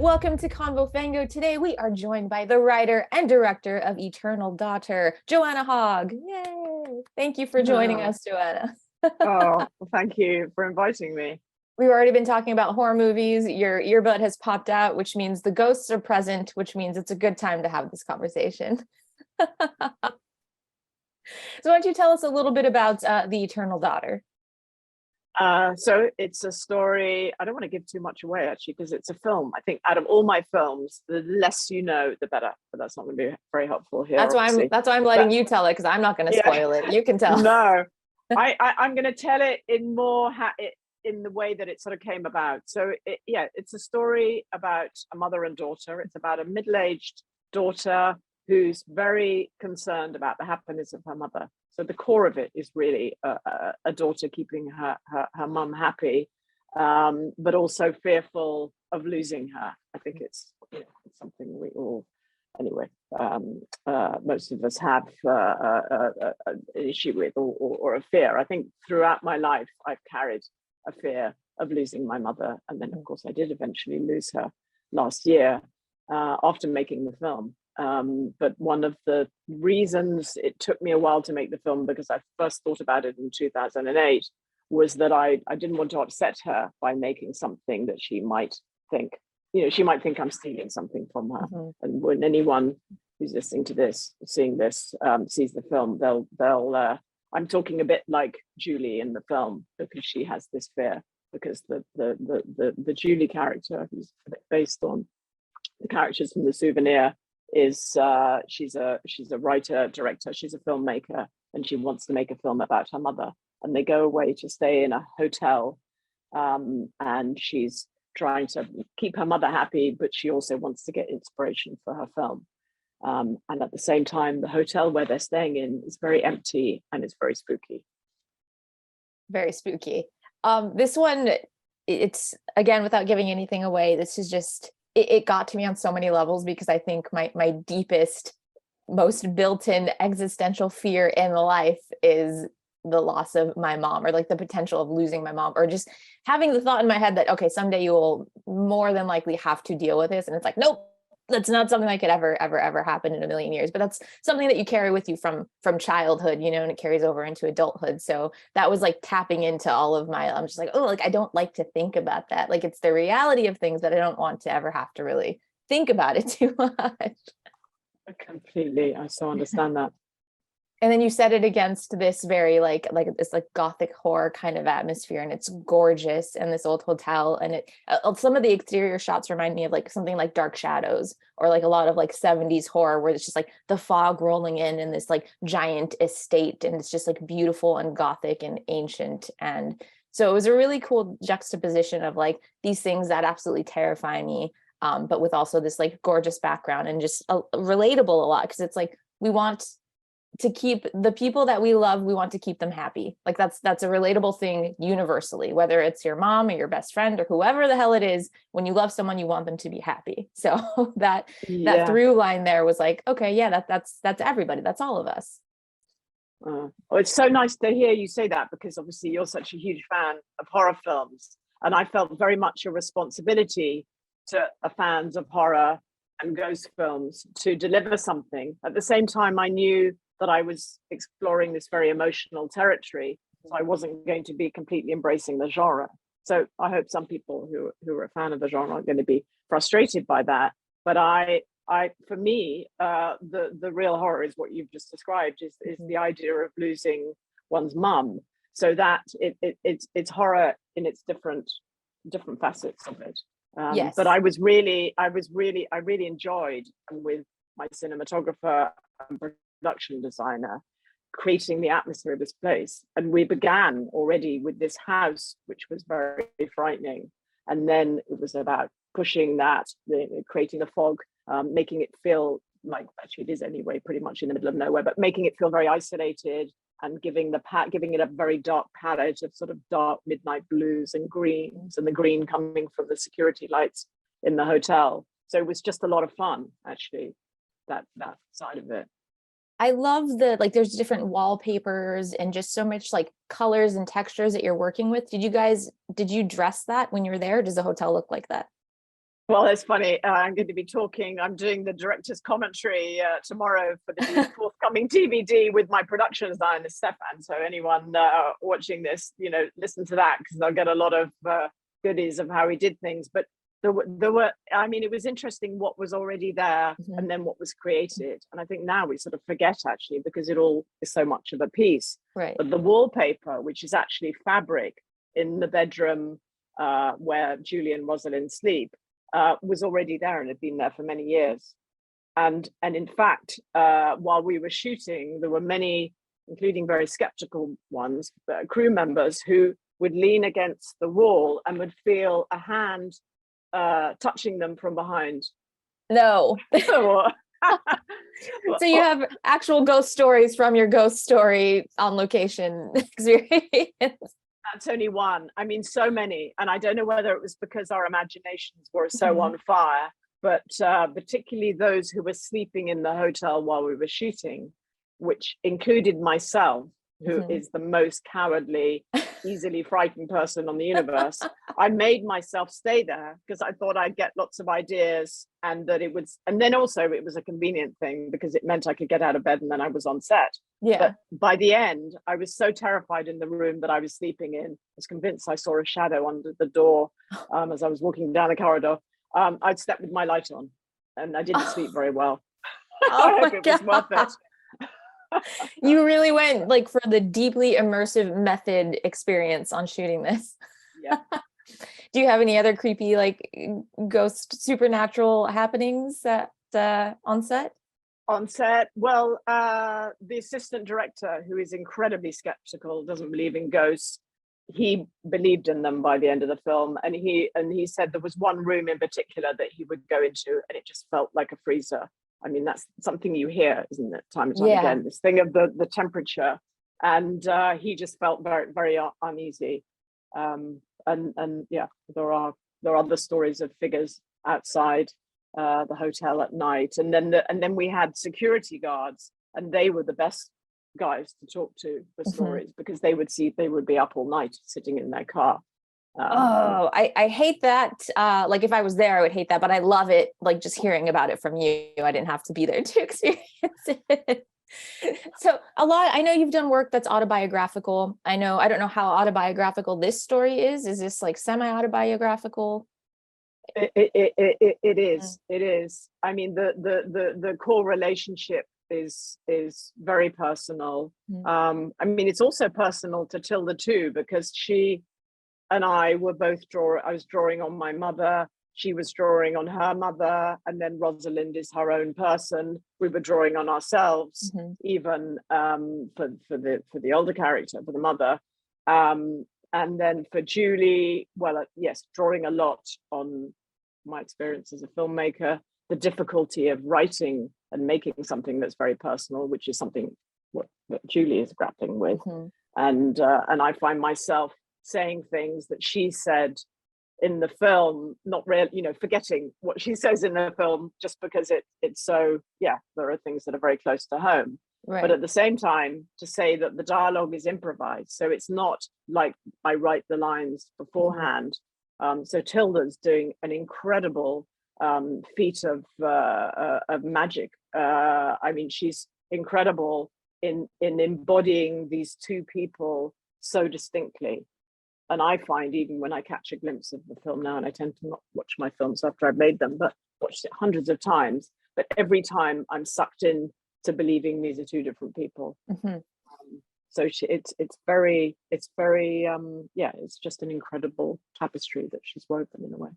welcome to Convo Fango. Today we are joined by the writer and director of Eternal Daughter, Joanna Hogg. Yay! Thank you for joining us, Joanna. Well, thank you for inviting me. We've already been talking about horror movies. Your earbud has popped out, which means the ghosts are present, which means it's a good time to have this conversation. So why don't you tell us a little bit about the Eternal Daughter? So it's a story. I don't want to give too much away, actually, because it's a film. I think out of all my films, the less you know, the better. But that's not going to be very helpful here. That's why I'm letting you tell it, because I'm not going to spoil it. You can tell. No, I'm going to tell it in more in the way that it sort of came about. So it's a story about a mother and daughter. It's about a middle-aged daughter who's very concerned about the happiness of her mother. So the core of it is really a daughter keeping her mum happy, but also fearful of losing her. I think it's something we all, anyway, most of us have an issue with or a fear. I think throughout my life, I've carried a fear of losing my mother. And then, of course, I did eventually lose her last year after making the film. But one of the reasons it took me a while to make the film, because I first thought about it in 2008, was that I didn't want to upset her by making something that she might think, she might think I'm stealing something from her. Mm-hmm. And when anyone who's listening to this, seeing this, sees the film, they'll I'm talking a bit like Julie in the film, because she has this fear, because the Julie character, who's based on the characters from The Souvenir, is she's a writer, director, she's a filmmaker, and she wants to make a film about her mother. And they go away to stay in a hotel, and she's trying to keep her mother happy, but she also wants to get inspiration for her film. And at the same time, the hotel where they're staying in is very empty and it's very spooky. Very spooky. This one, it's, again, without giving anything away, this is just, it got to me on so many levels, because I think my deepest, most built-in existential fear in life is the loss of my mom, or like the potential of losing my mom, or just having the thought in my head that, okay, someday you will more than likely have to deal with this. And it's like, nope, that's not something that could ever happen in a million years. But that's something that you carry with you from childhood, and it carries over into adulthood. So that was like tapping into all of I'm just like, oh, like, I don't like to think about that. Like, it's the reality of things that I don't want to ever have to really think about it too much. Completely. I so understand that. And then you set it against this very like this like gothic horror kind of atmosphere, and it's gorgeous, and this old hotel, and it some of the exterior shots remind me of like something like Dark Shadows, or like a lot of like 70s horror, where it's just like the fog rolling in this like giant estate, and it's just like beautiful and gothic and ancient. And so it was a really cool juxtaposition of like these things that absolutely terrify me, but with also this like gorgeous background, and just relatable a lot, because it's like we want to keep the people that we love, we want to keep them happy. Like that's a relatable thing universally, whether it's your mom or your best friend or whoever the hell it is. When you love someone, you want them to be happy. So that through line there was like, okay, yeah, that's everybody. That's all of us. Well, it's so nice to hear you say that, because obviously you're such a huge fan of horror films, and I felt very much a responsibility to fans of horror and ghost films to deliver something. At the same time, I knew that I was exploring this very emotional territory, so I wasn't going to be completely embracing the genre. So I hope some people who are a fan of the genre are going to be frustrated by that. But for me, the real horror is what you've just described, is the idea of losing one's mum. So that it's horror in its different facets of it. Yes. But I really enjoyed, with my cinematographer and production designer, creating the atmosphere of this place. And we began already with this house, which was very frightening. And then it was about pushing that, creating the fog, making it feel like, actually it is anyway, pretty much in the middle of nowhere, but making it feel very isolated, and giving it a very dark palette of sort of dark midnight blues and greens, and the green coming from the security lights in the hotel. So it was just a lot of fun, actually, that side of it. I love there's different wallpapers and just so much like colors and textures that you're working with. Did you dress that when you were there? Does the hotel look like that? Well, it's funny. I'm going to be talking. I'm doing the director's commentary tomorrow for the forthcoming DVD with my production designer Stefan. So anyone watching this, listen to that, because they'll get a lot of goodies of how he did things. But there were. I mean, it was interesting what was already there and then what was created. And I think now we sort of forget, actually, because it all is so much of a piece. Right. But the wallpaper, which is actually fabric in the bedroom where Julie and Rosalind sleep, was already there and had been there for many years. And in fact, while we were shooting, there were many, including very skeptical ones, crew members who would lean against the wall and would feel a hand touching them from behind. No. So you have actual ghost stories from your ghost story on location experience. That's only one. I mean, so many. And I don't know whether it was because our imaginations were so on fire, but particularly those who were sleeping in the hotel while we were shooting, which included myself, who is the most cowardly, easily frightened person on the universe. I made myself stay there because I thought I'd get lots of ideas, and that it was, and then also it was a convenient thing because it meant I could get out of bed and then I was on set. Yeah. But by the end, I was so terrified in the room that I was sleeping in. I was convinced I saw a shadow under the door as I was walking down the corridor. I'd slept with my light on, and I didn't sleep very well. Oh my it was worth it. You really went like for the deeply immersive method experience on shooting this. Yeah. Do you have any other creepy, like, ghost supernatural happenings that on set? On set, well, the assistant director, who is incredibly skeptical, doesn't believe in ghosts, he believed in them by the end of the film, and he said there was one room in particular that he would go into, and it just felt like a freezer. I mean, that's something you hear, isn't it, time and time again, this thing of the temperature. And he just felt very, very uneasy. And yeah, there are other stories of figures outside the hotel at night. And then we had security guards, and they were the best guys to talk to for stories, because they would be up all night sitting in their car. I hate that. Like, if I was there, I would hate that, but I love it. Like, just hearing about it from you, I didn't have to be there to experience it. So I know you've done work that's autobiographical. I don't know how autobiographical this story is. Is this like semi-autobiographical? It is. I mean, the core relationship is very personal. I mean, it's also personal to Tilda too, because she and I were both I was drawing on my mother, she was drawing on her mother, and then Rosalind is her own person. We were drawing on ourselves, even for the older character, for the mother. And then for Julie, well, yes, drawing a lot on my experience as a filmmaker, the difficulty of writing and making something that's very personal, which is something that Julie is grappling with. And I find myself saying things that she said in the film, not really, forgetting what she says in the film, just because it's so, there are things that are very close to home. Right. But at the same time, to say that the dialogue is improvised, so it's not like I write the lines beforehand. So Tilda's doing an incredible feat of magic. I mean, she's incredible in embodying these two people so distinctly. And I find, even when I catch a glimpse of the film now, and I tend to not watch my films after I've made them, but watched it hundreds of times, but every time I'm sucked in to believing these are two different people. So it's very it's just an incredible tapestry that she's woven in a way.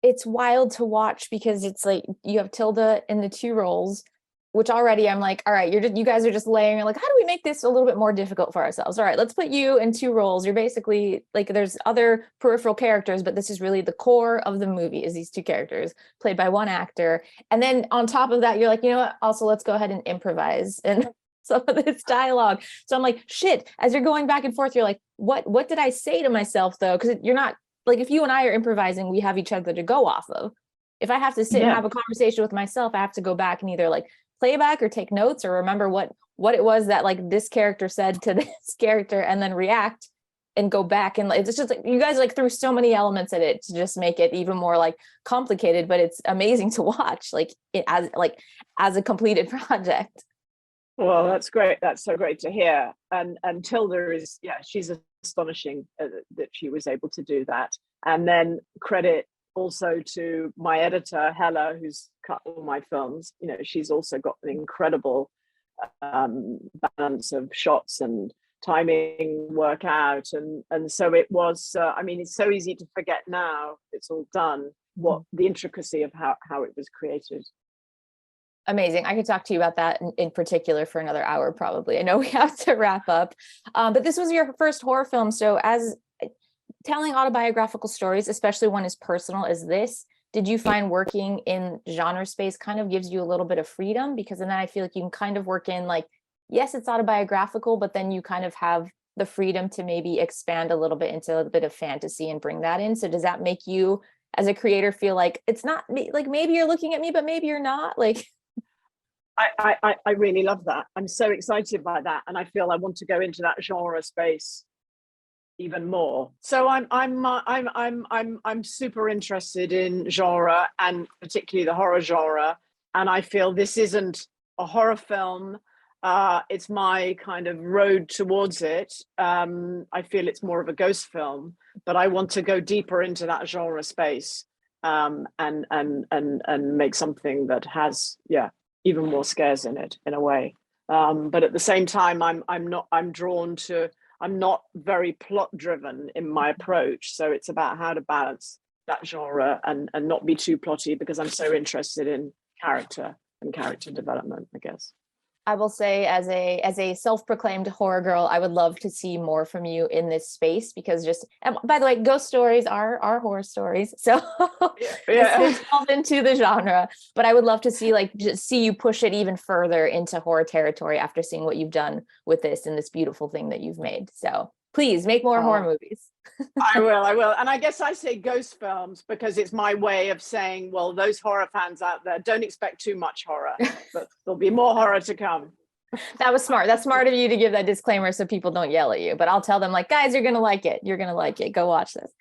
It's wild to watch, because it's like you have Tilda in the two roles, which already I'm like, all right, you guys are just layering, like, how do we make this a little bit more difficult for ourselves? All right, let's put you in two roles. You're basically like, there's other peripheral characters, but this is really the core of the movie, is these two characters played by one actor. And then on top of that, you're like, you know what, also let's go ahead and improvise and some of this dialogue. So I'm like, shit, as you're going back and forth, you're like, what did I say to myself though? Because you're not, like, if you and I are improvising, we have each other to go off of. If I have to sit and have a conversation with myself, I have to go back and either like playback or take notes or remember what it was that like this character said to this character and then react and go back, and it's just like you guys like threw so many elements at it to just make it even more like complicated, but it's amazing to watch like it as a completed project. Well, that's great. That's so great to hear. And Tilda is, yeah, she's astonishing that she was able to do that. And then credit also to my editor, Hella, who's cut all my films. You know, she's also got an incredible balance of shots and timing work out. And so it was, I mean, it's so easy to forget now, it's all done, what the intricacy of how it was created. Amazing. I could talk to you about that in particular for another hour, probably. I know we have to wrap up, but this was your first horror film. So as telling autobiographical stories, especially one as personal as this, did you find working in genre space kind of gives you a little bit of freedom? Because then I feel like you can kind of work in like, yes, it's autobiographical, but then you kind of have the freedom to maybe expand a little bit into a bit of fantasy and bring that in. So does that make you as a creator feel like it's not me, like maybe you're looking at me, but maybe you're not? Like, I really love that. I'm so excited by that, and I feel I want to go into that genre space even more. So I'm super interested in genre, and particularly the horror genre. And I feel this isn't a horror film. It's my kind of road towards it. I feel it's more of a ghost film, but I want to go deeper into that genre space, and make something that has, yeah, even more scares in it in a way. But at the same time, I'm drawn to, I'm not very plot driven in my approach. So it's about how to balance that genre and not be too plotty, because I'm so interested in character and character development, I guess. I will say as a self-proclaimed horror girl, I would love to see more from you in this space, because just, and by the way, ghost stories are horror stories. So this falls into the genre, but I would love to see just see you push it even further into horror territory after seeing what you've done with this and this beautiful thing that you've made. So please make more horror movies. I will. And I guess I say ghost films because it's my way of saying, well, those horror fans out there, don't expect too much horror, but there'll be more horror to come. That was smart. That's smart of you to give that disclaimer so people don't yell at you, but I'll tell them like, guys, you're going to like it. You're going to like it. Go watch this.